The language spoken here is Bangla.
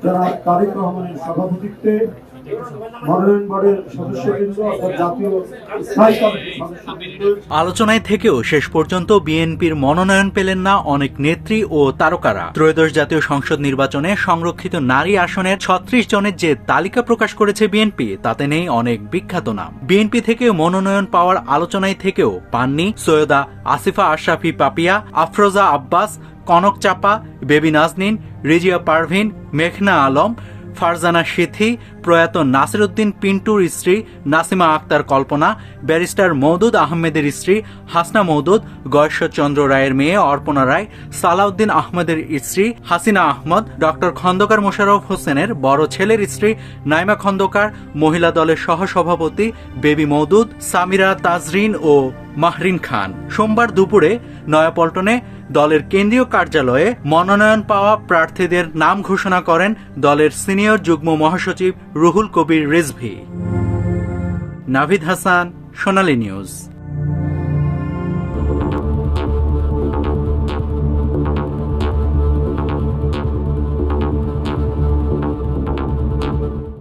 জনাব তারেক রহমানের সভাপতিত্বে মনোনয়ন বোর্ডের সদস্যবৃন্দ অর্থাৎ জাতীয় স্থায়ী কমিটির সদস্যবৃন্দ আলোচনায় থেকেও শেষ পর্যন্ত বিএনপির মনোনয়ন পেলেন না অনেক নেত্রী ও তারকারা। ত্রয়োদশ জাতীয় সংসদ নির্বাচনে সংরক্ষিত নারী আসনের ৩৬ জনের যে তালিকা প্রকাশ করেছে বিএনপি, তাতে নেই অনেক বিখ্যাত নাম। বিএনপি থেকে মনোনয়ন পাওয়ার আলোচনায় থেকেও পাননি সৈয়দা আসিফা আশরাফি পাপিয়া, আফরোজা আব্বাস, কনক চাপা, বেবি নাজনীন, রিজিয়া পারভিন, মেঘনা আলম, ফারজানা সিথি, প্রয়াত নাসির উদ্দিন পিন্টুর স্ত্রী নাসিমা আক্তার কল্পনা, ব্যারিস্টার মওদুদ আহমেদের স্ত্রী হাসনা মওদুদ, গয়েশ্বরচন্দ্র রায়ের মেয়ে অর্পণা রায়, সালাউদ্দিন আহমেদের স্ত্রী হাসিনা আহমদ, ডক্টর খন্দকার মোশাররফ হোসেনের বড় ছেলের স্ত্রী নাইমা খন্দকার, মহিলা দলের সহসভাপতি বেবি মওদুদ, সামিরা তাজরিন ও মাহরিন খান। সোমবার দুপুরে নয়াপল্টনে দলের কেন্দ্রীয় কার্যালয়ে মনোনয়ন পাওয়া প্রার্থীদের নাম ঘোষণা করেন দলের সিনিয়র যুগ্ম মহাসচিব রুহুল কবির রিজভী। নাভিদ হাসান, সোনালী নিউজ।